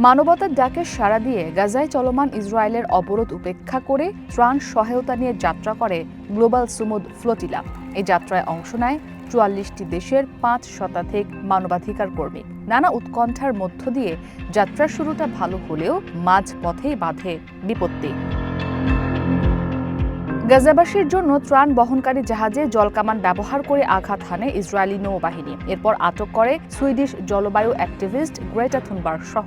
মানবতার ডাকে সাড়া দিয়ে গাজায় চলমান ইসরায়েলের অবরোধ উপেক্ষা করে ত্রাণ সহায়তা নিয়ে যাত্রা করে গ্লোবাল সুমুদ ফ্লোটিলা। এই যাত্রায় অংশ নেয় ৪৪টি দেশের ৫ শতাধিক মানবাধিকার কর্মী। নানা উৎকণ্ঠার মধ্য দিয়ে যাত্রার শুরুটা ভালো হলেও মাঝপথেই বাধে বিপত্তি। গাজাবাসীর জন্য ত্রাণ বহনকারী জাহাজে জলকামান ব্যবহার করে আঘাত হানে ইসরায়েলি নৌবাহিনী। এরপর আটক করে সুইডিশ জলবায়ু অ্যাক্টিভিস্ট গ্রেটা থুনবার্গ সহ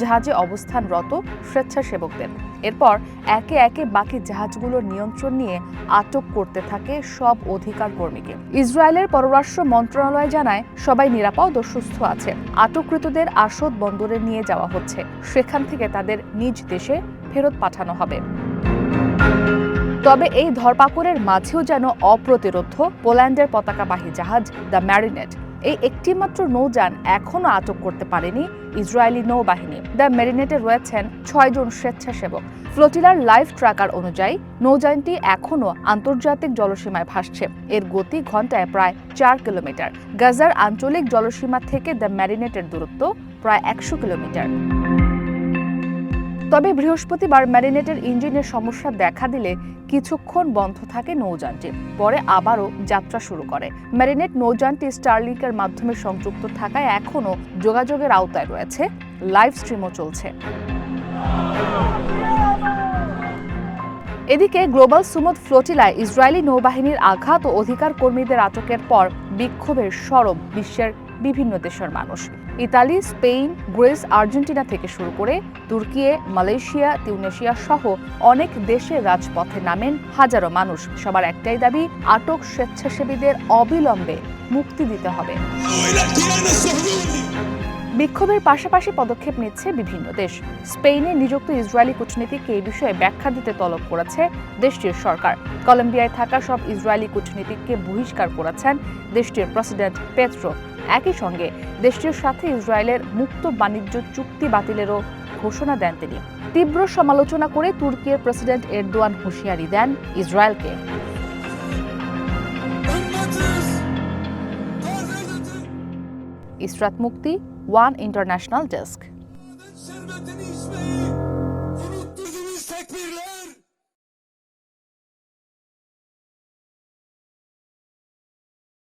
জাহাজে অবস্থানরত স্বেচ্ছাসেবকদের। এরপর একে একে বাকি জাহাজগুলোর নিয়ন্ত্রণ নিয়ে আটক করতে থাকে সব অধিকার কর্মীকে। ইসরায়েলের পররাষ্ট্র মন্ত্রণালয় জানায়, সবাই নিরাপদ ও সুস্থ আছে। আটককৃতদের আসদ বন্দরে নিয়ে যাওয়া হচ্ছে। সেখান থেকে তাদের নিজ দেশে ফেরত পাঠানো হবে। তবে এই ধরপাকড়ের মাঝেও যেন অপ্রতিরোধ্য পোল্যান্ডের পতাকাবাহী জাহাজ দ্য ম্যারিনেট। এই একটিমাত্র নৌযান এখনও আটক করতে পারেনি ইসরায়েলি নৌবাহিনী। দ্য ম্যারিনেটে রয়েছেন ৬ জন স্বেচ্ছাসেবক। ফ্লোটিলার লাইভ ট্র্যাকার অনুযায়ী নৌযানটি এখনও আন্তর্জাতিক জলসীমায় ভাসছে। এর গতি ঘন্টায় প্রায় ৪ কিলোমিটার। গাজার আঞ্চলিক জলসীমা থেকে দ্য ম্যারিনেটের দূরত্ব প্রায় ১০০ কিলোমিটার। তবে বৃহস্পতিবার ম্যারিনেটের ইঞ্জিনের সমস্যা দেখা দিলে কিছুক্ষণ বন্ধ থাকে নৌযানটি। পরে আবারও যাত্রা শুরু করে। ম্যারিনেট নৌযানটি স্টারলিংকের মাধ্যমে সংযুক্ত থাকায় এখনও যোগাযোগের আওতায় রয়েছে। লাইভ স্ট্রিমও চলছে। এদিকে গ্লোবাল সুমুদ ফ্লোটিলায় ইসরায়েলি নৌবাহিনীর আঘাত ও অধিকার কর্মীদের আটকের পর বিক্ষোভের সরব বিশ্বের বিভিন্ন দেশের মানুষ। ইতালি, স্পেন, গ্রিস, আর্জেন্টিনা থেকে শুরু করে তুর্কি, মালয়েশিয়া, তিউনেশিয়া সহ অনেক দেশের রাজপথে নামেন হাজারো মানুষ। সবার একটাই দাবি, আটক স্বেচ্ছাসেবীদের অবিলম্বে মুক্তি দিতে হবে। বিক্ষোভের পাশাপাশি পদক্ষেপ নিচ্ছে বিভিন্ন দেশ। স্পেনে নিযুক্ত ইসরায়েলি কূটনীতিককে এই বিষয়ে ব্যাখ্যা দিতে তলব করেছে দেশটির সরকার। কলম্বিয়ায় থাকা সব ইসরায়েলি কূটনীতিককে বহিষ্কার করেছেন দেশটির প্রেসিডেন্ট পেট্রো। একই সঙ্গে দেশটির সাথে ইসরায়েলের মুক্ত বাণিজ্য চুক্তি বাতিলেরও ঘোষণা দেন তিনি। তীব্র সমালোচনা করে তুর্কির প্রেসিডেন্ট এরদোয়ান হুঁশিয়ারি দেন ইসরায়েলকে। ইসরাত মুক্তি, ওয়ান ইন্টারন্যাশনাল ডেস্ক।